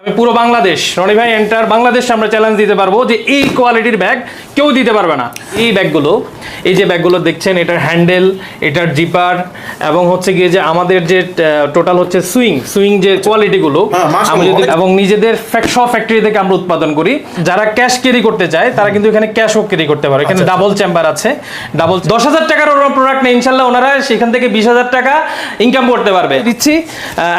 আমি পুরো বাংলাদেশ রনি ভাই এন্টার বাংলাদেশ আমরা চ্যালেঞ্জ দিতে পারবো যে এই কোয়ালিটির ব্যাগ কেউ দিতে পারবে না। এই ব্যাগগুলো, এই যে ব্যাগগুলো দেখছেন, এটার হ্যান্ডেল, এটার জিপার এবং হচ্ছে গিয়ে যে আমাদের যে টোটাল হচ্ছে সুইং যে কোয়ালিটিগুলো আমরা যদি এবং নিজেদের ফ্যাক্টরি থেকে আমরা উৎপাদন করি। যারা ক্যাশ ক্যারি করতে চায় তারা কিন্তু এখানে ক্যাশও ক্যারি করতে পারে। এখানে ডাবল চেম্বার আছে, ডাবল 10,000 টাকার প্রোডাক্ট নেই, ইনশাল্লাহ ওনারা সেখান থেকে 20,000 টাকা ইনকাম করতে পারবে দিচ্ছি।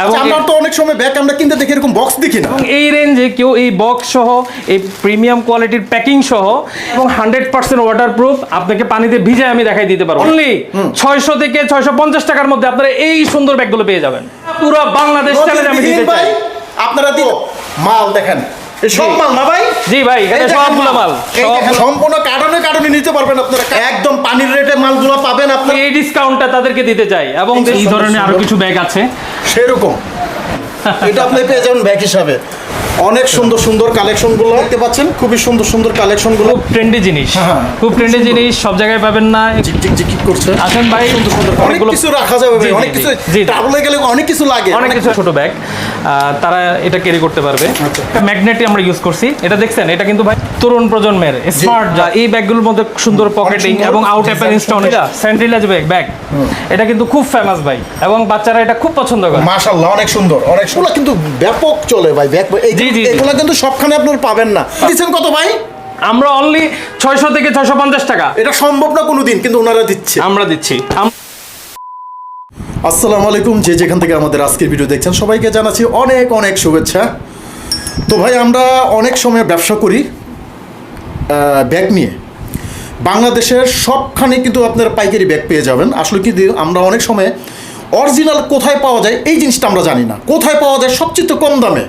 এবং আমরা তো অনেক সময় ব্যাগ আমরা কিনতে দেখি এরকম বক্স দেখি না, এবং এই রেঞ্জে কেউ এই বক্স সহ এই প্রিমিয়াম কোয়ালিটির প্যাকিং সহ এবং 100% ওয়াটারপ্রুফ আপনাকে পানিতে ভিজে আমি দেখাই দিতে পারবো। অনলি 600 থেকে 650 টাকার মধ্যে আপনারা এই সুন্দর ব্যাগগুলো পেয়ে যাবেন। পুরো বাংলাদেশ চ্যালেঞ্জ আমি দিতে চাই। আপনারা দিন মাল দেখেন, সব মাল না ভাই? জি ভাই, এটা সবগুলো মাল সম্পূর্ণ কার্টনে নিতে পারবেন আপনারা, একদম পানির রেটে মালগুলো পাবেন। আপনি এই ডিসকাউন্টটা তাদেরকে দিতে চাই। এবং এই ধরনের আরো কিছু ব্যাগ আছে সেরকম, এটা আপনি পেয়ে যাবেন ব্যাগ হিসাবে। অনেক সুন্দর সুন্দর কালেকশনগুলো দেখতে পাচ্ছেন, খুবই সুন্দর সুন্দর কালেকশনগুলো, খুব ট্রেন্ডি জিনিস, খুব ট্রেন্ডি জিনিস, সব জায়গায় পাবেন না। ঝিকঝিক করছে, আসেন ভাই, সুন্দর সুন্দর অনেক কিছু রাখা যাবে ভাই, অনেক কিছু ট্রাভেলে গেলে অনেক কিছু লাগে, অনেক কিছু। ছোট ব্যাগ তারা এটা ক্যারি করতে পারবে। ম্যাগনেটই আমরা ইউজ করছি, এটা দেখছেন, এটা কিন্তু ভাই তরুণ প্রজন্মের স্মার্ট। এই ব্যাগগুলোর মধ্যে সুন্দর পকেটিং এবং আউট অ্যাপেল ইনস্টল, এটা সেন্ট্রিলাজ ব্যাগ, এটা কিন্তু খুব ফেমাস ভাই, এবং বাচ্চারা এটা খুব পছন্দ করে। মাশাআল্লাহ, অনেক সুন্দর, অনেক সুন্দর, কিন্তু ব্যাপক চলে ভাই ব্যাগ। এগুলো কিন্তু সবখানে আপনারা পাবেন না। দিচ্ছেন কত ভাই? আমরা অনলি 600 থেকে 650 টাকা। এটা সম্ভব না কোনোদিন, কিন্তু ওনারা দিচ্ছে, আমরা দিচ্ছি। আসসালামু আলাইকুম, যে যেখান থেকে আমাদের আজকের ভিডিও দেখছেন সবাইকে জানাচ্ছি অনেক অনেক শুভেচ্ছা। তো ভাই, আমরা অনেক সময় ব্যবসা করি ব্যাগ নিয়ে। বাংলাদেশের সবখানে কিন্তু আপনারা পাইকারি ব্যাগ পেয়ে যাবেন। আসলে কি আমরা অনেক সময় অরিজিনাল কোথায় পাওয়া যায় এই জিনিসটা আমরা জানি না, কোথায় পাওয়া যায় সবচেয়ে কম দামে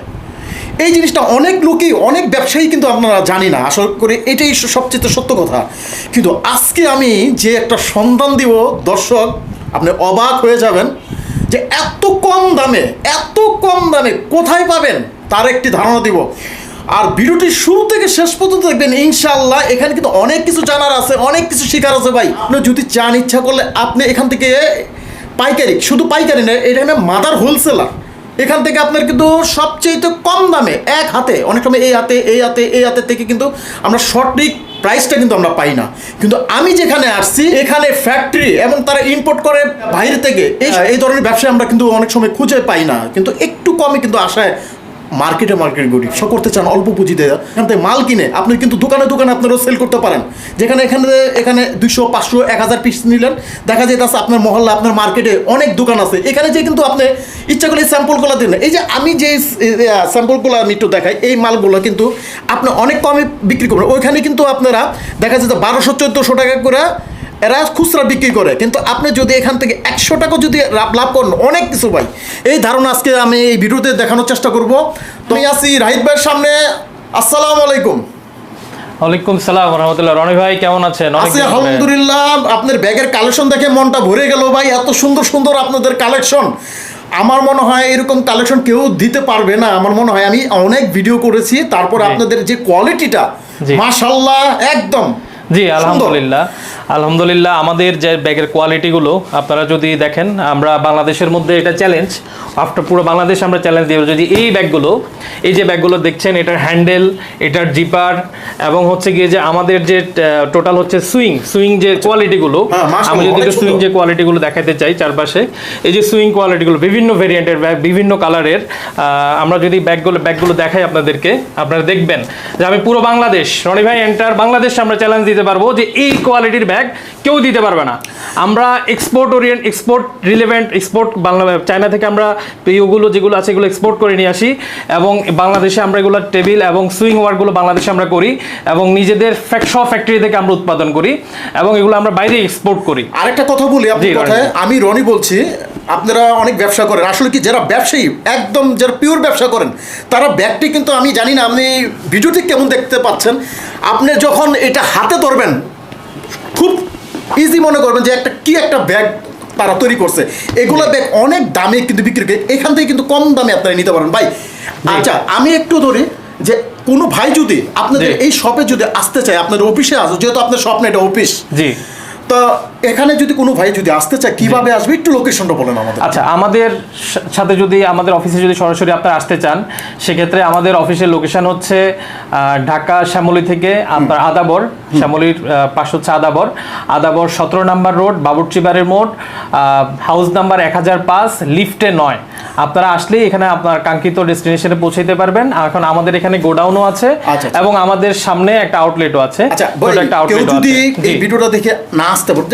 এই জিনিসটা অনেক লোকই, অনেক ব্যবসায়ী কিন্তু আপনারা জানি না। আসলে করে এটাই সবচেয়ে সত্য কথা। কিন্তু আজকে আমি যে একটা সন্ধান দিব, দর্শক আপনি অবাক হয়ে যাবেন যে এত কম দামে কোথায় পাবেন তার একটি ধারণা দিব। আর ভিডিওটি শুরু থেকে শেষ পর্যন্ত দেখবেন ইনশাআল্লাহ। এখানে কিন্তু অনেক কিছু জানার আছে, অনেক কিছু শেখার আছে ভাই। আপনি যদি চান, ইচ্ছা করলে আপনি এখান থেকে পাইকারি, শুধু পাইকারি না, এখানে মাদার হোলসেলার, এখান থেকে আপনার কিন্তু সবচেয়ে কম দামে এক হাতে, অনেক সময় এই হাতে থেকে কিন্তু আমরা সঠিক প্রাইসটা কিন্তু আমরা পাই না। কিন্তু আমি যেখানে আসছি এখানে ফ্যাক্টরি এবং তারা ইম্পোর্ট করে বাইরে থেকে, এই ধরনের ব্যবসা আমরা কিন্তু অনেক সময় খুঁজে পাই না। কিন্তু একটু কমে কিন্তু আসায় মার্কেট গড়ি সব করতে চান অল্প পুঁজি দিয়ে, এখান থেকে মাল কিনে আপনি কিন্তু দোকানে আপনারাও সেল করতে পারেন। যেখানে এখানে 200, 500, 1000 পিস নিলেন, দেখা যায় আপনার মহল্লা, আপনার মার্কেটে অনেক দোকান আছে, এখানে যে কিন্তু আপনি ইচ্ছা করলে স্যাম্পলগুলো দিন। এই যে আমি যে স্যাম্পলগুলো আমি একটু দেখাই, এই মালগুলো কিন্তু আপনি অনেক কমে বিক্রি করবেন। ওইখানে কিন্তু আপনারা দেখা যায় 1200-1400 টাকা করে এরা খুচরা বিক্রি করে, কিন্তু আপনি যদি এখান থেকে 100 টাকা যদি লাভ করেন, অনেক কিছু ভাই। এই ধারণা আজকে আমি এই ভিডিওতে দেখানোর চেষ্টা করব। তো আমি আছি রাহিদ ভাইয়ের সামনে। আসসালামু আলাইকুম। ওয়ালাইকুম সালাম রাহমাতুল্লাহ। রনি ভাই কেমন আছেন? আছি আলহামদুলিল্লাহ। আপনার ব্যাগের কালেকশন দেখে মনটা ভরে গেল ভাই, এত সুন্দর সুন্দর আপনাদের কালেকশন। আমার মনে হয় এরকম কালেকশন কেউ দিতে পারবে না। আমার মনে হয় আমি অনেক ভিডিও করেছি, তারপর আপনাদের যে কোয়ালিটিটা মাশাআল্লাহ একদম। জি আলহামদুলিল্লাহ আমাদের যে ব্যাগের কোয়ালিটিগুলো আপনারা যদি দেখেন, আমরা বাংলাদেশের মধ্যে এটা চ্যালেঞ্জ, পুরো বাংলাদেশ আমরা চ্যালেঞ্জ দিব। যদি এই ব্যাগগুলো, এই যে ব্যাগগুলো দেখছেন, এটার হ্যান্ডেল, এটার জিপার এবং হচ্ছে গিয়ে যে আমাদের যে টোটাল হচ্ছে সুইং যে কোয়ালিটিগুলো, আমি যদি সুইং যে কোয়ালিটিগুলো দেখাতে চাই চারপাশে, এই যে সুইং কোয়ালিটিগুলো বিভিন্ন ভেরিয়েন্টের ব্যাগ, বিভিন্ন কালারের, আমরা যদি ব্যাগগুলো দেখাই আপনাদেরকে, আপনারা দেখবেন যে আমি পুরো বাংলাদেশ রনি ভাই এন্টার বাংলাদেশ আমরা চ্যালেঞ্জ দিতে পারবো যে এই কোয়ালিটির ব্যাগ কেউ দিতে পারবে না। আমরা এক্সপোর্ট রিলেভেন্ট এক্সপোর্ট চায়না থেকে আমরা ওগুলো যেগুলো আছে এগুলো এক্সপোর্ট করে নিয়ে আসি, এবং বাংলাদেশে আমরা এগুলো টেবিল এবং সুইং ওয়ার্কগুলো বাংলাদেশে আমরা করি, এবং নিজেদের ফ্যাক্টরি থেকে আমরা উৎপাদন করি, এবং এগুলো আমরা বাইরে এক্সপোর্ট করি। আরেকটা কথা বলি আপনার কথায়, আমি রনি বলছি, আপনারা অনেক ব্যবসা করেন। আসলে কি যারা ব্যবসায়ী, একদম যারা পিওর ব্যবসা করেন, তারা ব্যাগটি কিন্তু আমি জানি না আপনি ভিডিওটি কেমন দেখতে পাচ্ছেন, আপনি যখন এটা হাতে ধরবেন খুব ইজি মনে করবেন যে একটা ব্যাগ তারা তৈরি করছে। এগুলো ব্যাগ অনেক দামে কিন্তু বিক্রি করে, এখান থেকে কিন্তু কম দামে আপনারা নিতে পারেন ভাই। আচ্ছা, আমি একটু ধরি যে কোনো ভাই যদি আপনাদের এই শপে যদি আসতে চায়, আপনাদের অফিসে আসো, যেহেতু আপনার শপ না, এটা অফিস, জি, তো এখানে যদি কোনো ভাই যদি আসতে চায় কিভাবে আসবে একটু লোকেশনটা বলেন আমাদের। আচ্ছা, আমাদের সাথে যদি আমাদের অফিসে যদি সরাসরি আপনারা আসতে চান, সেক্ষেত্রে আমাদের অফিসের লোকেশন হচ্ছে ঢাকা শ্যামলী থেকে আপনার আদাবর, শ্যামলীর পাশ হচ্ছে আদাবর, 17 নম্বর রোড, বাবুর্চিবাড়ির মোড়, হাউস নাম্বার 1005, লিফটে 9। আপনারা আসলেই এখানে আপনার কাঙ্ক্ষিত ডেস্টিনেশনে পৌঁছাইতে পারবেন। এখন আমাদের এখানে গোডাউনও আছে এবং আমাদের সামনে একটা আউটলেটও আছে। আচ্ছা, কেউ যদি এই ভিডিওটা দেখে না আসতে পারে,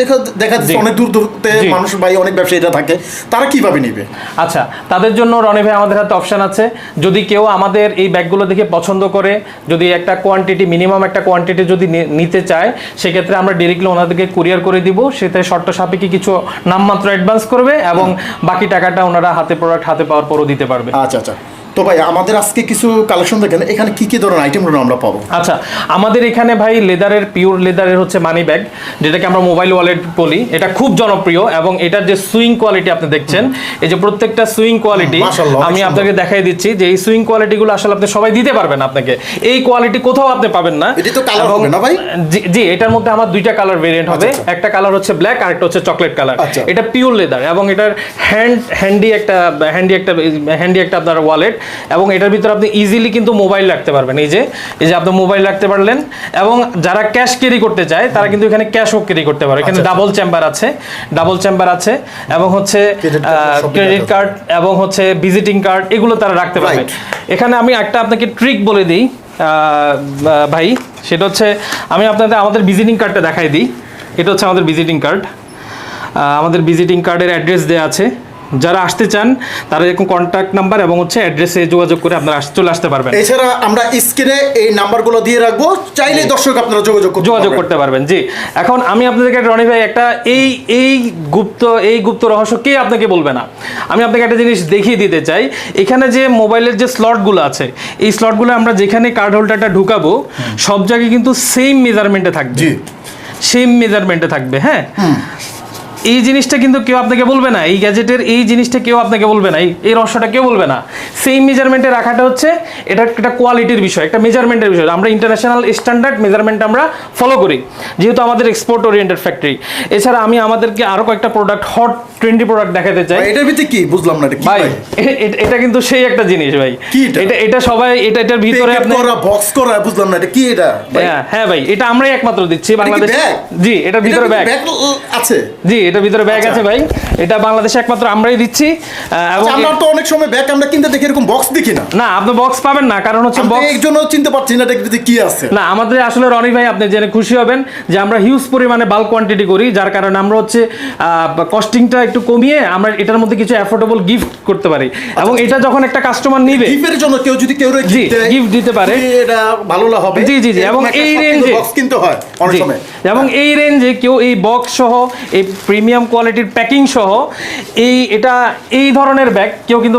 দেখা যাচ্ছে অনেক দূর দূরতে মানুষ ভাই, অনেক ব্যবসায়ীরা থাকে, তারা কিভাবে নেবে? আচ্ছা, তাদের জন্য রনি ভাই আমাদের হাতে অপশন আছে। যদি কেউ আমাদের এই ব্যাগগুলো দেখে পছন্দ করে, যদি একটা কোয়ান্টিটি, মিনিমাম একটা কোয়ান্টিটি যদি নিতে চায়, সেক্ষেত্রে আমরা ডিরেক্টলি ওনাদেরকে কুরিয়ার করে দিব। সেটা শর্ত সাপেক্ষে কিছু নামমাত্র অ্যাডভান্স করবে এবং বাকি টাকাটা ওনারা প্রোডাক্ট হাতে পাওয়ার পরও দিতে পারবে। আচ্ছা আচ্ছা, তো ভাই আমাদের আজকে কিছু কালেকশন দেখেন, এখানে কি কি ধরনের আইটেমগুলো আমরা পাবো? আচ্ছা, আমাদের এখানে ভাই লেদারের, পিওর লেদারের হচ্ছে মানি ব্যাগ, যেটাকে আমরা মোবাইল ওয়ালেট বলি। এটা খুব জনপ্রিয় এবং এটার যে সুইং কোয়ালিটি আপনি দেখছেন, এই যে প্রত্যেকটা সুইং কোয়ালিটি আমি আপনাকে দেখাই দিচ্ছি যে এই সুইং কোয়ালিটিগুলো আসলে আপনি সবাই দিতে পারবেন। আপনাকে এই কোয়ালিটি কোথাও আপনি পাবেন না। এটা তো কালার হবে না ভাই? জি, এটার মধ্যে আমার দুইটা কালার ভেরিয়েন্ট হবে। একটা কালার হচ্ছে ব্ল্যাক আর একটা হচ্ছে চকলেট কালার। এটা পিওর লেদার এবং এটার হ্যান্ডি একটা আপনার ওয়ালেট, এবং এটার ভিতরে আপনি ইজিলি কিন্তু মোবাইল রাখতে পারবেন। এই যে আপনি মোবাইল রাখতে পারলেন, এবং যারা ক্যাশ ক্যারি করতে চায় তারা কিন্তু এখানে ক্যাশও ক্যারি করতে পারে। এখানে ডাবল চেম্বার আছে এবং হচ্ছে ক্রেডিট কার্ড এবং হচ্ছে ভিজিটিং কার্ড, এগুলো তারা রাখতে পারবে। এখানে আমি একটা আপনাকে ট্রিক বলে দিই ভাই, সেটা হচ্ছে আমি আপনাদের আমাদের ভিজিটিং কার্ডটা দেখাই দিই। এটা হচ্ছে আমাদের ভিজিটিং কার্ড। আমাদের ভিজিটিং কার্ডের অ্যাড্রেস দেওয়া আছে। যারা আসতে চান তারা এরকম কন্ট্যাক্ট নাম্বার এবং হচ্ছে অ্যাড্রেসে যোগাযোগ করে আপনারা চলে আসতে পারবেন। এছাড়া আমরা স্ক্রিনে এই নাম্বারগুলো দিয়ে রাখবো, চাইলে দর্শক আপনারা যোগাযোগ করতে পারবেন। জি, এখন আমি আপনাদেরকে রনি ভাই একটা এই গুপ্ত রহস্য কে আপনাকে বলবে না, আমি আপনাকে একটা জিনিস দেখিয়ে দিতে চাই। এখানে যে মোবাইলের যে স্লটগুলো আছে, এই স্লটগুলো আমরা যেখানে কার্ড হোল্ডারটা ঢুকাবো সব জায়গায় কিন্তু সেম মেজারমেন্টে থাকবে। হ্যাঁ, এই জিনিসটা কিন্তু কেউ আপনাকে বলবে না, এই গ্যাজেটের এই জিনিসটা কেউ আপনাকে বলবে না, এই রহস্যটা কেউ বলবে না। সেম মেজারমেন্টে রাখাটা হচ্ছে এটা একটা কোয়ালিটির বিষয়, একটা মেজারমেন্টের বিষয়। আমরা ইন্টারন্যাশনাল স্ট্যান্ডার্ড মেজারমেন্ট আমরা ফলো করি, যেহেতু আমাদের এক্সপোর্ট ওরিয়েন্টেড ফ্যাক্টরি। এছাড়া আমি আমাদেরকে আরো কয়েকটা প্রোডাক্ট, হট ট্রেন্ডি প্রোডাক্ট দেখাতে চাই। এটার ভিতরে কি বুঝলাম না, এটা কি ভাই? এটা কিন্তু সেই একটা জিনিস ভাই। এটা সবাই এটার ভিতরে আপনি বক্স করা, বুঝলাম না এটা কি। এটা হ্যাঁ ভাই, এটা আমরাই একমাত্র দিচ্ছি বাংলাদেশে। জি, এটার ভিতরে ব্যাগ আছে। জি, এটার ভিতরে ব্যাগ আছে ভাই, এটা বাংলাদেশে একমাত্র আমরাই দিচ্ছি। এবং আমরা তো অনেক সময় ব্যাগ আমরা কিনতে দেখি এরকম বক্স দেখি না। না, আপনি বক্স পাবেন না, কারণ হচ্ছে বক্স এর জন্য চিনতে পারছি না এটা কি আছে। না, আমাদের আসলে রনি ভাই আপনি জেনে খুশি হবেন যে আমরা হিউজ পরিমাণে বাল্ক কোয়ান্টিটি করি, যার কারণে আমরা হচ্ছে কস্টিংটা একটু কমিয়ে আমরা এটার মধ্যে কিছু অ্যাফোর্ডেবল গিফট করতে পারি। এবং এটা যখন একটা কাস্টমার নিবে, গিফটের জন্য কেউ গিফট দিতে পারে, এটা ভালো হবে। জি, এবং এই রেঞ্জে বক্স কিনতে হয় অনেক সময়, এবং এই রেঞ্জে কেউ এই বক্স সহ, এই প্রিমিয়াম কোয়ালিটির প্যাকিং সহ এই ধরনের ব্যাগ কেউ কিন্তু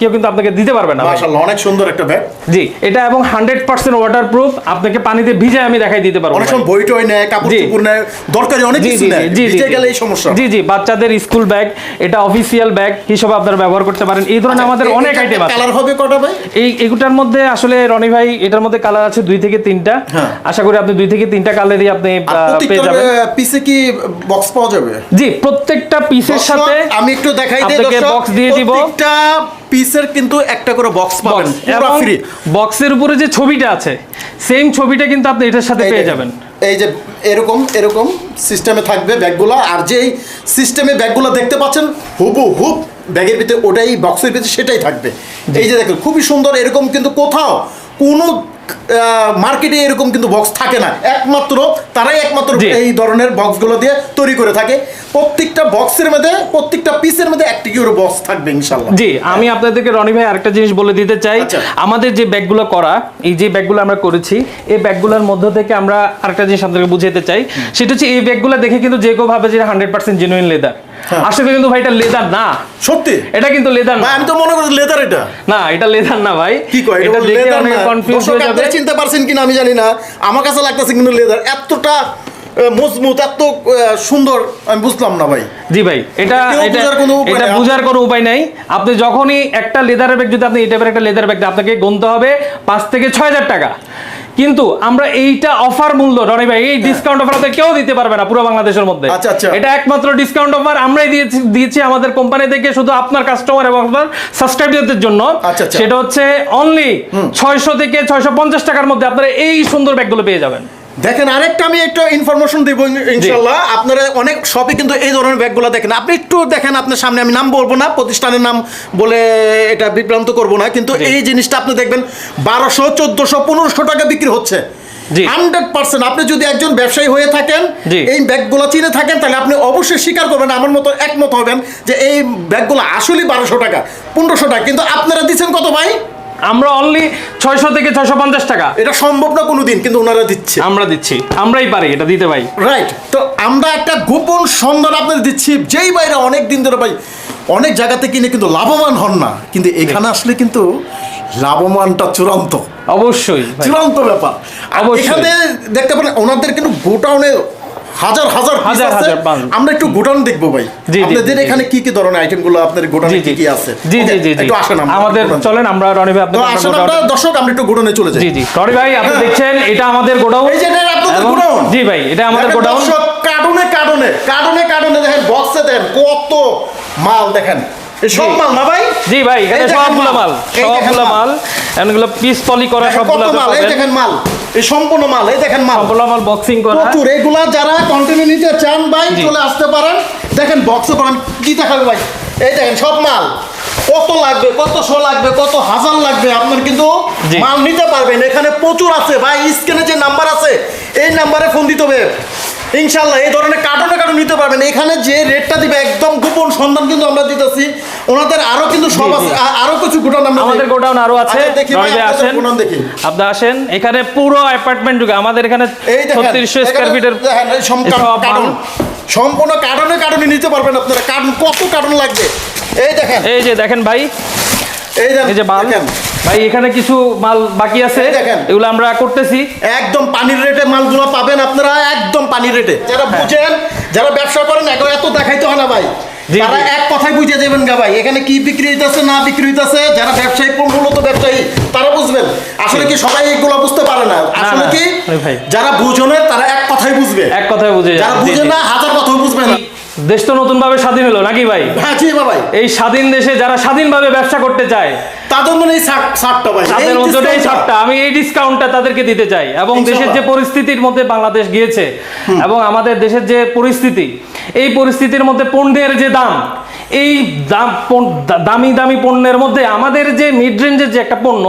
কেউ কিন্তু আপনাকে দিতে পারবে না। মাশাআল্লাহ, অনেক সুন্দর একটা ব্যাগ। জি, এটা এবং 100% ওয়াটারপ্রুফ, আপনাকে পানিতে ভিজায় আমি দেখাই দিতে পারবো। অনেক সময় বই নেয়, কাপড় চোপড় নেয়, দরকারি অনেক কিছু নেয়, ভিজে গেলে এই সমস্যা। জি, বাচ্চাদের স্কুল ব্যাগ, এটা অফিসিয়াল ব্যাগ হিসেবে আপনারা ব্যবহার করতে পারেন। এই ধরনের আমাদের অনেক আইটেম আছে। কালার হবে কটা ভাই? এগুটার মধ্যে আসলে রনি ভাই এটার মধ্যে কালার আছে 2 থেকে 3টা। আশা করি আপনি 2 থেকে 3টা কালারই আপনি পেয়ে যাবেন। পিসে কি বক্স পাওয়া যাবে? জি, প্রত্যেকটা পিসের সাথে আমি একটু দেখাই দিই দর্শক, বক্স দিয়ে দিব। প্রত্যেকটা পিসের কিন্তু একটা করে বক্স পাবেন, পুরো ফ্রি। বক্সের উপরে যে ছবিটা আছে, সেম ছবিটা কিন্তু আপনি এটার সাথে পেয়ে যাবেন। এই যে এরকম সিস্টেমে থাকবে ব্যাগগুলো, আর যে সিস্টেমে ব্যাগগুলো দেখতে পাচ্ছেন হুবহু ব্যাগের ভিতরে ওটাই, বক্সের ভিতরে সেটাই থাকবে। এই যে দেখুন, খুবই সুন্দর। এরকম কিন্তু কোথাও কোনো মার্কেটে এরকম কিন্তু বক্স থাকে না, তারাই একমাত্র এই ধরনের বক্সগুলো দিয়ে তৈরি করে থাকে। প্রত্যেকটা বক্সের মধ্যে, প্রত্যেকটা পিসের মধ্যে একটি করে বক্স থাকবে ইনশাআল্লাহ। জি, আমি আপনাদেরকে রনি ভাই আরেকটা জিনিস বলে দিতে চাই। আমাদের যে ব্যাগগুলো করা, এই যে ব্যাগগুলো আমরা করেছি, এই ব্যাগগুলোর মধ্য থেকে আমরা আরেকটা জিনিস আপনাদেরকে বুঝাতে চাই, সেটা হচ্ছে এই ব্যাগগুলো দেখে কিন্তু যে কেউ ভাবে যে 100% জেনুইন লেদার। আসলে কিন্তু ভাই এটা লেদার না। সত্যি এটা কিন্তু লেদার না। আমি তো মনে করি লেদার। এটা না, এটা লেদার না ভাই। কি কয়, এটা দেখে অনেক কনফিউজ হয়ে যাবে। আপনি চিনতে পারছেন কিনা আমি জানি না, আমার কাছে লাগতেছে কিন্তু লেদার এতটা মজবুত, এত সুন্দর, আমি বুঝলাম না ভাই। জি ভাই, এটা বোঝার কোনো উপায় নাই। আপনি যখনই একটা লেদারের ব্যাগ, যদি আপনি এই টাইপের একটা লেদার ব্যাগ, আপনাকে গুনতে হবে 5 থেকে 6 হাজার টাকা। কিন্তু আমরা এইটা অফার মূল্য রনি ভাই, এই ডিসকাউন্ট অফার আপনাদের কেউ দিতে পারবে না পুরো বাংলাদেশের মধ্যে। আচ্ছা, আচ্ছা। এটা একমাত্র ডিসকাউন্ট অফার আমরাই দিয়েছি আমাদের কোম্পানি থেকে শুধু আপনার কাস্টমার এবং আপনার সাবস্ক্রাইবারদের জন্য। আচ্ছা, আচ্ছা। সেটা হচ্ছে অনলি 600 থেকে 650 টাকার মধ্যে আপনারা এই সুন্দর ব্যাগগুলো পেয়ে যাবেন। দেখেন আরেকটা আমি একটা ইনফরমেশন দেব ইনশাআল্লাহ। আপনারা অনেক শপে কিন্তু এই ধরনের ব্যাগগুলো দেখেন, আপনি একটু দেখেন, আপনার সামনে আমি নাম বলবো না, প্রতিষ্ঠানের নাম বলে এটা বিভ্রান্ত করব না, কিন্তু এই জিনিসটা আপনি দেখবেন 1200, 1400, 1500 টাকা বিক্রি হচ্ছে। 100% আপনি যদি একজন ব্যবসায়ী হয়ে থাকেন, এই ব্যাগগুলো চিনে থাকেন, তাহলে আপনি অবশ্যই স্বীকার করবেন, আমার মতো একমত হবেন যে এই ব্যাগগুলো আসলে 1200 টাকা, 1500 টাকা, কিন্তু আপনারা দিচ্ছেন কত ভাই? আমরা অনলি 600 থেকে 650 টাকা। এটা সম্ভব না কোনোদিন, কিন্তু ওনারা দিচ্ছে, আমরা দিচ্ছি, আমরাই পারি এটা দিতে ভাই। রাইট। তো আমরা একটা গোপন সন্ধান আপনাদের দিচ্ছি, যেই বাইরে অনেক দিন ধরে ভাই অনেক জায়গাতে কিনে কিন্তু লাভবান হন না, কিন্তু এখানে আসলে কিন্তু লাভবানটা চূড়ান্ত, অবশ্যই চূড়ান্ত ব্যাপার। এখানে দেখতে পারেন ওনাদের কিন্তু গোটাউনে হাজার হাজার piece আছে। আমরা একটু গোডাউন দেখবো ভাই, আপনাদের এখানে কি কি ধরনের আইটেমগুলো আপনাদের গোডাউনে কি কি আছে। জি জি জি, একটু আসেন আমাদের চলেন আমরা রনি ভাই আপনাদের আসেন, আমরা দর্শক আমরা একটু গোডাউনে চলে যাই। জি জি রনি ভাই, আপনি দেখছেন এটা আমাদের গোডাউন। এই যে এটা আপনাদের গোডাউন। জি ভাই, এটা আমাদের গোডাউন। দর্শক কার্টুনে কার্টুনে কার্টুনে কার্টুনে দেখেন, বক্সে দেখেন কত মাল, দেখেন সব মাল না ভাই? জি ভাই, এটা সবগুলো মাল, সবগুলো মাল, এগুলো পিস পলি করা সবগুলো মাল। এই দেখেন মাল, এই সম্পূর্ণ মাল, এই দেখেন মাল, সম্পূর্ণ মাল বক্সিং করা। প্রচুর। এগুলা যারা কন্টিনিউ নিতে চান ভাই চলে আসতে পারেন। দেখেন বক্সে করেন কি দেখাবে ভাই, এই দেখেন সব মাল, কত লাগবে, কত শো লাগবে, কত হাজার লাগবে, আপনার কিন্তু মাল নিতে পারবেন। এখানে প্রচুর আছে ভাই, স্ক্রিনে যে নাম্বার আছে এই নাম্বারে ফোন দিতে হবে ইনশাল্লাহ। এই ধরনের কার্টুনে কার্টুন নিতে পারবেন। এখানে যে রেটটা দিবে একদম গোপন সন্ধান কিন্তু আমরা দিতেছি। ওনাদের আরো কিন্তু সব আছে, আরো কিছু গোডাউন আমাদের গোডাউন আরো আছে। দেখি ভাই, আসেন দেখি, আপনি আসেন, এখানে পুরো অ্যাপার্টমেন্ট যুগে আমাদের এখানে 3600 স্কয়ার ফিটের সম্পূর্ণ কার্টুনে কার্টুনে নিতে পারবেন আপনারা। কার্টুন কত কার্টুন লাগবে, এই দেখেন, এই যে দেখেন ভাই, এই যে মাল ভাই, এখানে কিছু মাল বাকি আছে, এগুলো আমরা করতেছি। একদম পানির রেটে মালগুলো পাবেন আপনারা, একদম পানির রেটে। যারা বুঝেন, যারা ব্যবসা করেন, এত দেখাইতে হয় না ভাই, তারা এক কথায় বুঝে যাবেন গা ভাই এখানে কি বিক্রি হইতেছে না বিক্রি হইতেছে। যারা ব্যবসায়ী, মূলত ব্যবসায়ী, তারা বুঝবেন। আসলে কি সবাই এগুলো বুঝতে পারে না, আসলে কি যারা বুঝনে তারা এক কথায় বুঝবে, এক কথায় বুঝে, যারা বুঝে না হাজার কথাও বুঝবে না। দেশ তো নতুন ভাবে স্বাধীন হলো নাকি ভাই? হ্যাঁ জি ভাই। এই স্বাধীন দেশে যারা স্বাধীনভাবে ব্যবসা করতে চায় তাদের মনে এই ছাড়টা ভাই, তাদের অন্তত এই ছাড়টা, আমি এই ডিসকাউন্টটা তাদেরকে দিতে চাই। এবং দেশের যে পরিস্থিতির মধ্যে বাংলাদেশ গিয়েছে, এবং আমাদের দেশের যে পরিস্থিতি, এই পরিস্থিতির মধ্যে পণ্যের যে দাম, এই দামি দামি পণ্যের মধ্যে আমাদের যে মিড রেঞ্জের যে একটা পণ্য,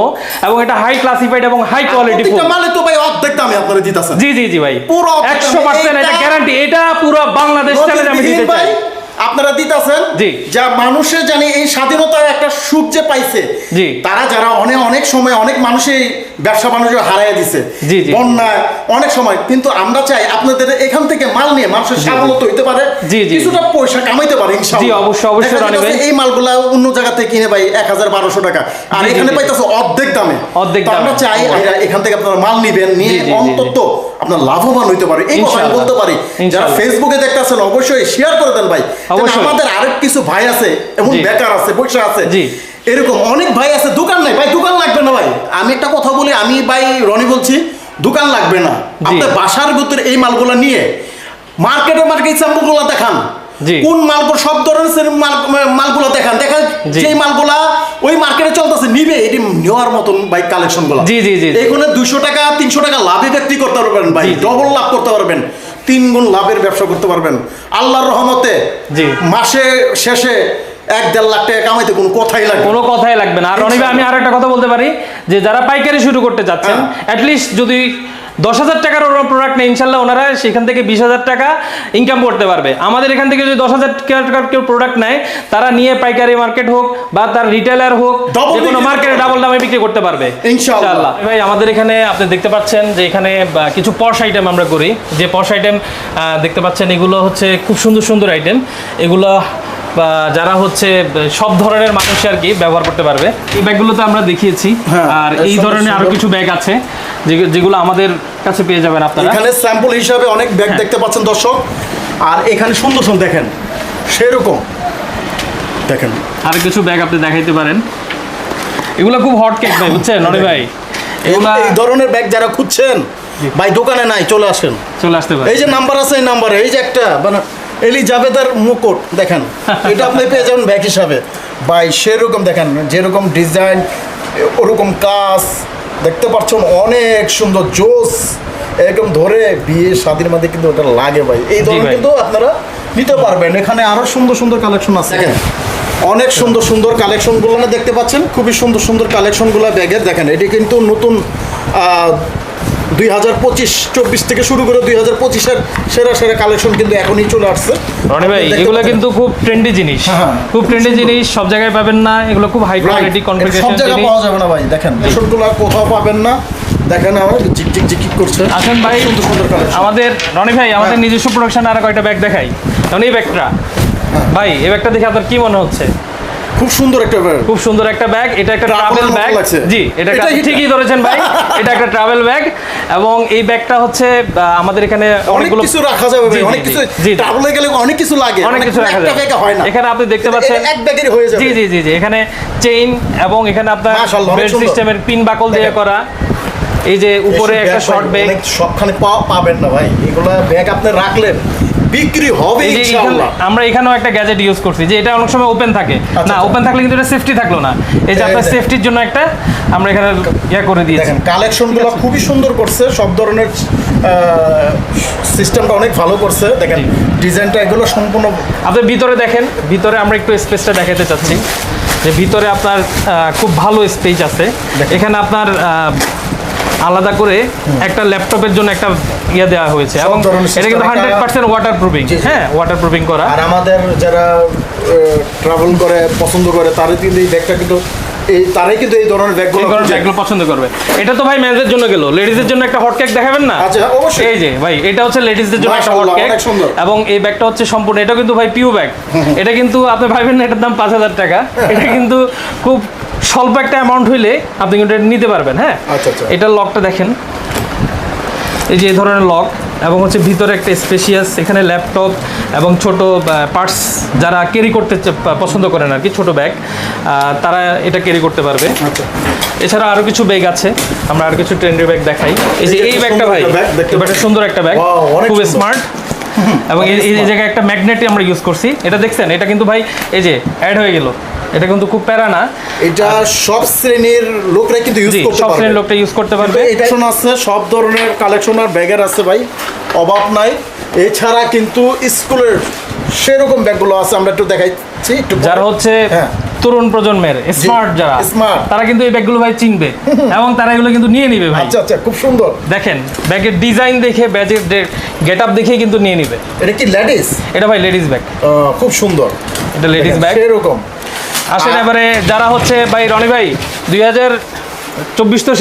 এবং এটা হাই ক্লাসিফাইড এবং হাই কোয়ালিটি মানে তো ভাই অর্ধেক দামে আপনারা দিতেছেন। জি জি জি ভাই, পুরো 100% এটা গ্যারান্টি, এটা পুরো বাংলাদেশ চ্যালেঞ্জ আমি দিতে চাই। আপনারা দিতেছেন যা মানুষের জানি এই স্বাধীনতার একটা সুখ যে পাইছে, তারা যারা অনেক সময় অনেক মানুষই ব্যবসা বাণিজ্য হারাইয়া দিছে বন্যায় অনেক সময়, কিন্তু আমরা চাই আপনাদের এখান থেকে মাল নিয়ে মানুষের স্বাবলম্বী হইতে পারে, কিছুটা পয়সা কামাইতে পারে ইনশাআল্লাহ। অবশ্যই এই মালগুলা অন্য জায়গা থেকে কিনে ভাই 1000-1200 টাকা, আর এখানে পাইতেছে অর্ধেক দামে। আমরা চাই এখান থেকে আপনারা মাল নিবেন, নিয়ে অন্তত আপনার লাভবান হইতে পারে, এই কথা বলতে পারি। যারা ফেসবুকে দেখতেছেন অবশ্যই শেয়ার করে দেন ভাই। আমাদের আরেক কিছু ভাই আছে, এমন বেকার আছে, বসে আছে, এরকম অনেক ভাই আছে, দোকান নাই ভাই, দোকান লাগবে না ভাই। আমি একটা কথা বলি, আমি ভাই রনি বলছি, দোকান লাগবে না, আপনার বাসার ভিতরে এই মালগুলো নিয়ে মার্কেটে স্যাম্পলগুলো দেখান, কোন মালগুলো, সব ধরনের মালগুলো দেখান, দেখেন যে মালগুলা ওই মার্কেটে চলতেছে, নিবে, এটি নেওয়ার মতন ভাই কালেকশন গুলো। এখানে 200 টাকা 300 টাকা লাভে বিক্রি করতে পারবেন ভাই, ডবল লাভ করতে পারবেন, 3 গুণ লাভের ব্যবসা করতে পারবেন আল্লাহর রহমতে। মাসে শেষে 1-1.5 লাখ টাকা কামাইতে কোনো কথাই লাগবে না। আর রনি ভাই, আমি আর একটা কথা বলতে পারি, যে যারা পাইকারি শুরু করতে চাচ্ছেন, অ্যাটলিস্ট যদি 10,000 টাকার প্রোডাক্ট নেই, ইনশাল্লাহ ওনারা সেখান থেকে 20,000 টাকা ইনকাম করতে পারবে। আমাদের এখান থেকে যদি 10,000 টাকার কেউ প্রোডাক্ট নেয়, তারা নিয়ে পাইকারি মার্কেট হোক বা তার রিটেলার হোক, যে কোনো মার্কেটে ডাবল দামে বিক্রি করতে পারবে ইনশাআল্লাহ। ভাই আমাদের এখানে আপনি দেখতে পাচ্ছেন যে এখানে কিছু পশ আইটেম আমরা করি, যে পশ আইটেম দেখতে পাচ্ছেন, এগুলো হচ্ছে খুব সুন্দর সুন্দর আইটেম। এগুলো যারা হচ্ছে সব ধরনের মানুষ আর কি ব্যবহার করতে পারবে। এই ব্যাগগুলোতে আমরা দেখিয়েছি, আর এই ধরনের আরো কিছু ব্যাগ আছে যেগুলো আমাদের কাছে পেয়ে যাবেন আপনারা। এখানে স্যাম্পল হিসাবে অনেক ব্যাগ দেখতে পাচ্ছেন দর্শক, আর এখানে সুন্দর সুন্দর দেখেন, সেরকম দেখেন আর কিছু ব্যাগ আপনি দেখাইতে পারেন। এগুলো খুব হট কেক ভাই, বুঝছেন রনি ভাই, এই ধরনের ব্যাগ যারা খুঁজছেন ভাই দোকানে নাই, চলে আসেন, চলে আসতে পারে। এই যে নাম্বার আছে, এই নাম্বারে এই যে একটা মানে এলিজাবেথের মুকুট দেখেন, এটা আপনি পেয়ে যাবেন ব্যাগ হিসাবে ভাই। সেরকম দেখেন, যেরকম ডিজাইন ওরকম কাজ দেখতে পাচ্ছেন, অনেক সুন্দর জোস, এরকম ধরে বিয়ে শাদীর মধ্যে কিন্তু ওটা লাগে ভাই। এই ধরনের কিন্তু আপনারা নিতে পারবেন। এখানে আরো সুন্দর সুন্দর কালেকশন আছে, দেখেন অনেক সুন্দর সুন্দর কালেকশনগুলো না দেখতে পাচ্ছেন, খুবই সুন্দর সুন্দর কালেকশনগুলো ব্যাগের। দেখেন এটি কিন্তু নতুন 2025-24 থেকে শুরু করে 2025-এর সেরা সেরা কালেকশন কিন্তু এখনই চলে আসছে রনি ভাই। এগুলো কিন্তু খুব ট্রেন্ডি জিনিস, খুব ট্রেন্ডি জিনিস, সব জায়গায় পাবেন না। এগুলো খুব হাই কোয়ালিটি কনফিগারেশন, সব জায়গায় পাওয়া যাবে না ভাই। দেখেন কালেকশনগুলো কোথাও পাবেন না, দেখেন আমার ঝিকঝিক ঝিকঝিক করছে। আসেন ভাই, সুন্দর সুন্দর কালেকশন আমাদের রনি ভাই আমাদের নিজস্ব প্রোডাকশন আর কয়টা ব্যাগ দেখাই। যেমন এই ব্যাগটা ভাই, এই ব্যাগটা দেখে আপনার কি মনে হচ্ছে? খুব সুন্দর একটা ব্যাগ, খুব সুন্দর একটা ব্যাগ। এটা একটা ট্রাভেল ব্যাগ। জি, এটা ঠিকই ধরেছেন ভাই, এটা একটা ট্রাভেল ব্যাগ। এবং এই ব্যাগটা হচ্ছে আমাদের এখানে অনেকগুলো কিছু রাখা যাবে ভাই, অনেক কিছু ট্রাভেলে গেলে অনেক কিছু লাগে, অনেক কিছু রাখা যাবে, ব্যাগে হয় না। এখানে আপনি দেখতে পাচ্ছেন এক ব্যাগের হয়ে যাবে। জি জি জি জি, এখানে চেইন এবং এখানে আপনার বেল্ট সিস্টেমের পিন বাকল দিয়ে করা। এই যে উপরে একটা শর্ট ব্যাগ, সবখানে পাবেন না ভাই, এগুলা ব্যাগ আপনি রাখলেন বিক্রি হবে ইনশাআল্লাহ। আমরা এখানেও একটা গ্যাজেট ইউজ করছি যে এটা অনেক সময় ওপেন থাকে না, ওপেন থাকলে কিন্তু এটা সেফটি থাকলো না। এই যে আপনার সেফটির জন্য একটা আমরা এখানে করে দিয়েছি। দেখেন কালেকশনগুলো খুবই সুন্দর করছে, সব ধরনের সিস্টেমটা অনেক ভালো করছে। দেখেন ডিজাইনটা এগুলো সম্পূর্ণ। আপনি ভিতরে দেখেন, ভিতরে আমরা একটু স্পেসটা দেখাতে চাচ্ছি যে ভিতরে আপনার খুব ভালো স্পেস আছে। এখানে আপনার আলাদা করে একটা ল্যাপটপের জন্য একটা ইয়ে দেওয়া হয়েছে এবং এটা কিন্তু 100% ওয়াটার প্রুফিং। হ্যাঁ, ওয়াটার প্রুফিং করা। আর আমাদের যারা ট্রাভেল করে পছন্দ করে তারা কিন্তু এই ব্যাগটা কিন্তু তারাই কিন্তু এই ধরনের ব্যাগগুলো পছন্দ করবে। এটা তো ভাই মেয়েদের জন্য গেল, লেডিজের জন্য একটা হট কেক দেখাবেন না? আচ্ছা অবশ্যই। এই যে ভাই, এটা হচ্ছে লেডিজদের জন্য একটা হট কেক এবং এই ব্যাগটা হচ্ছে সম্পূর্ণ, এটা কিন্তু ভাই পিউ ব্যাগ। এটা কিন্তু আপনি ভাবেন না এটার দাম 5000 টাকা, এটা কিন্তু খুব স্বল্প একটা অ্যামাউন্ট হইলে আপনি কিন্তু এটা নিতে পারবেন। হ্যাঁ, এটার লকটা দেখেন, এই যে এই ধরনের লক এবং হচ্ছে ভিতরে একটা স্পেশিয়াস, এখানে ল্যাপটপ এবং ছোট পার্টস যারা ক্যারি করতে পছন্দ করেন আর কি, ছোট ব্যাগ, তারা এটা ক্যারি করতে পারবে। এছাড়া আরো কিছু ব্যাগ আছে, আমরা আরো কিছু ট্রেন্ডি ব্যাগ দেখাই। এই যে এই ব্যাগটা ভাই, এটা সুন্দর একটা ব্যাগ, খুব স্মার্ট এবং এই জায়গায় একটা ম্যাগনেট আমরা ইউজ করছি। এটা দেখছেন, এটা কিন্তু ভাই এই যে অ্যাড হয়ে গেল, এটা কিন্তু খুব প্যারা না। এটা সব শ্রেণীর লোকরা কিন্তু ইউজ করতে পারবে, সব শ্রেণীর লোকটা ইউজ করতে পারবে। এটা আছে সব ধরনের কালেকশন আর ব্যাগের আছে ভাই, অভাব নাই। এছাড়া কিন্তু স্কুলের সেরকম ব্যাগগুলো আছে, আমরা একটু দেখাচ্ছি। যারা হচ্ছে তরুণ প্রজন্মের স্মার্ট, যারা স্মার্ট, তারা কিন্তু এই ব্যাগগুলো ভাই চিনবে এবং তারা এগুলো কিন্তু নিয়ে নিবে ভাই। আচ্ছা আচ্ছা, খুব সুন্দর। দেখেন ব্যাগের ডিজাইন দেখে, ব্যাগের গেট আপ দেখে কিন্তু নিয়ে নিবে। এটা কি লেডিস? এটা ভাই লেডিস ব্যাগ, খুব সুন্দর। এটা লেডিস ব্যাগ এরকম। আসেন এবারে যারা হচ্ছে ভাই রনি ভাই 2024 তো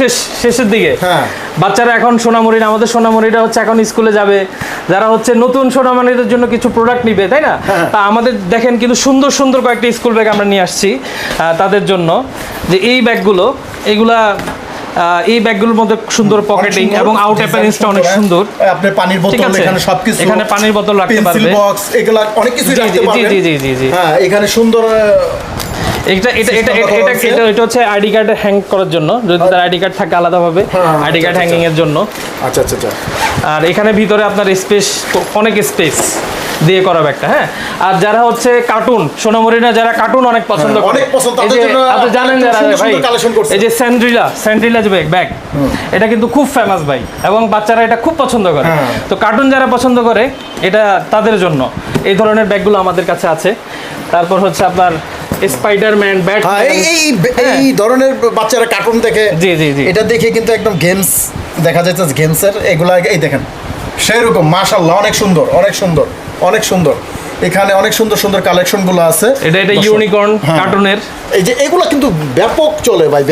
শেষের দিকে, বাচ্চারা এখন সোনামুড়ি, আমাদের সোনামুড়িরা হচ্ছে এখন স্কুলে যাবে, যারা হচ্ছে নতুন সোনামুড়িদের জন্য কিছু প্রোডাক্ট নিবে, তাই না? তা আমাদের দেখেন কিন্তু সুন্দর সুন্দর কয়েকটি স্কুল ব্যাগ আমরা নিয়ে আসছি তাদের জন্য। যে এই ব্যাগগুলো, এইগুলা এই ব্যাগগুলোর মধ্যে সুন্দর পকেটিং এবং আউট অ্যাপিয়ারেন্সটা অনেক সুন্দর। আপনি পানির বোতল, এখানে সবকিছু, এখানে পানির বোতল রাখতে পারবে, পেন্সিল বক্স, এগুলা অনেক কিছু রাখতে পারবেন। জি জি জি জি। হ্যাঁ, এখানে সুন্দর এটা হচ্ছে আইডি কার্ড হ্যাং করার জন্য, যদি তার আইডি কার্ড থাকে আলাদাভাবে আইডি কার্ড হ্যাঙ্গিং এর জন্য। আচ্ছা আচ্ছা আচ্ছা। আর এখানে ভিতরে আপনার স্পেস, অনেক স্পেস দিয়ে করা ব্যাগটা। হ্যাঁ, আর যারা হচ্ছে কার্টুন, সোনামুড়িরা যারা কার্টুন অনেক পছন্দ করে, আপনি জানেন যারা ভাই, এই যে স্যান্ড্রিলা যে ব্যাগ, এটা কিন্তু খুব ফেমাস ভাই এবং বাচ্চারা এটা খুব পছন্দ করে। তো কার্টুন যারা পছন্দ করে, এটা তাদের জন্য এই ধরনের ব্যাগগুলো আমাদের কাছে আছে। তারপর হচ্ছে আপনার স্পাইডারম্যান, ব্যাটম্যান, এই ধরনের বাচ্চারা কার্টুন দেখে, জি জি জি, এটা দেখে কিন্তু একদম গেমস দেখা যাচ্ছে, গেমসের এগুলা এই দেখেন সেরকম। মাশাআল্লাহ, অনেক সুন্দর, অনেক সুন্দর, অনেক সুন্দর। এখানে অনেক সুন্দর সুন্দর কালেকশনগুলো আছে। এটা ইউনিকর্ন কার্টুনের, এই যে এগুলা কিন্তু ব্যাপক চলে ভাই,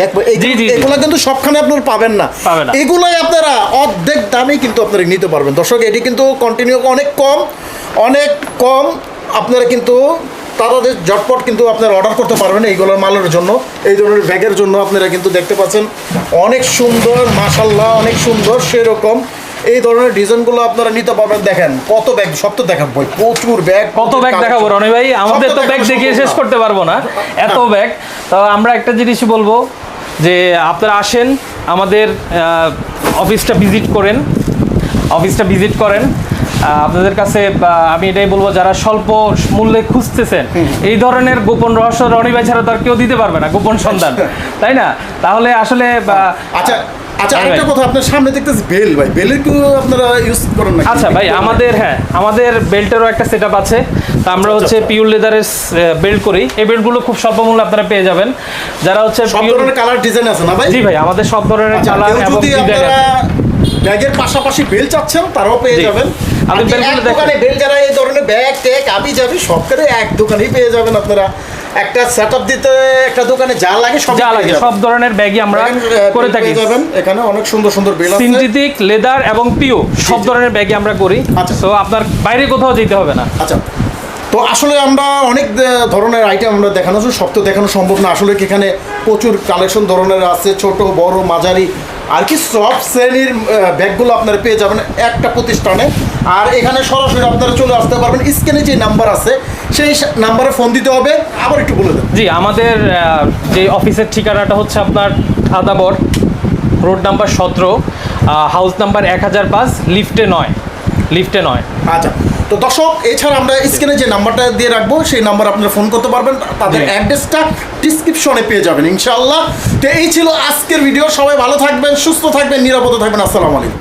এগুলা কিন্তু সবখানে আপনারা পাবেন না। এগুলাই আপনারা অর্ধেক দামে কিন্তু আপনারা নিতে পারবেন। দর্শক, এটি কিন্তু কন্টিনিউ অনেক কম আপনারা কিন্তু তাদের ঝটপট কিন্তু আপনারা অর্ডার করতে পারবেন এইগুলোর মালের জন্য, এই ধরনের ব্যাগের জন্য। আপনারা কিন্তু দেখতে পাচ্ছেন অনেক সুন্দর, মাশাআল্লাহ অনেক সুন্দর। সেরকম এই ধরনের ডিজাইনগুলো আপনারা নিতে পারবেন। দেখেন কত ব্যাগ, সব তো দেখাবো ভাই, প্রচুর ব্যাগ, কত ব্যাগ দেখাবো রনি ভাই, আমাদের তো ব্যাগ দেখিয়ে শেষ করতে পারবো না, এত ব্যাগ। তো আমরা একটা জিনিস বলবো যে আপনারা আসেন, আমাদের অফিসটা ভিজিট করেন। আপনাদের কাছে আমি এটাই বলবো, যারা স্বল্প মূল্যে খুঁজতেছেন এই ধরনের গোপন রহস্য রনি ভাই ছাড়া তো আর কেউ দিতে পারবে না, গোপন সন্ধান, তাই না? তাহলে আসলে আচ্ছা হ্যাঁ একটা ভাই। কথা, আপনার সামনে দেখতেছি বেল, ভাই বেলের কি আপনারা ইউজ করেন না? আচ্ছা ভাই, আমাদের বেল্টেরও একটা সেটআপ আছে। তো আমরা হচ্ছে পিওর লেদারের বেল্ট করি। এই বেল্টগুলো খুব স্বল্প মূল্যে আপনারা পেয়ে যাবেন। যারা হচ্ছে সব ধরনের কালার ডিজাইন আছে না ভাই? জি ভাই, আমাদের সব ধরনের আচ্ছা, কালার কেউ এবং যদি ডিজাইন আপনারা আছে। ব্যাগের পাশাপাশি বেল চাচ্ছেন তারাও পেয়ে জি। যাবেন। আমাদের আর বেলগুলো এক দেখেন। দোকানে বেল, যারা এই ধরনের ব্যাগ ট্যাগ আবি যাবি সবকারে এক দোকানেই পেয়ে যাবেন আপনারা। একটা সেটআপ দিতে একটা দোকানে যা লাগে সব যা লাগে সব ধরনের ব্যাগই আমরা করে থাকি। যাবেন এখানে অনেক সুন্দর সুন্দর বেল আছে। সিনথেটিক, লেদার এবং পিও সব ধরনের ব্যাগই আমরা করি। আচ্ছা। তো আপনার বাইরে কোথাও যেতে হবে না। আচ্ছা, তো আসলে আমরা অনেক ধরনের আইটেম আমরা দেখানো, সব তো দেখানো সম্ভব না। আসলে কি এখানে প্রচুর কালেকশন ধরনের আছে, ছোট বড় মাঝারি আর কি সব শ্রেণীর ব্যাগগুলো আপনারা পেয়ে যাবেন একটা প্রতিষ্ঠানে। আর এখানে সরাসরি আপনারা চলে আসতে পারবেন। স্ক্রিনে যে নাম্বার আছে সেই নাম্বারে ফোন দিতে হবে। আবার একটু বলে দেন। জি, আমাদের যে অফিসের ঠিকানাটা হচ্ছে আপনার Adabor, road number 17, house number 1005, লিফটে 9। আচ্ছা, তো দর্শক এছাড়া আমরা স্ক্রিনে যে নাম্বারটা দিয়ে রাখবো সেই নাম্বার আপনারা ফোন করতে পারবেন। তাদের জি। অ্যাড্রেসটা ডিসক্রিপশনে পেয়ে যাবেন ইনশাআল্লাহ। তো এই ছিল আজকের ভিডিও। সবাই ভালো থাকবেন, সুস্থ থাকবেন, নিরাপদে থাকবেন। আসসালামু আলাইকুম।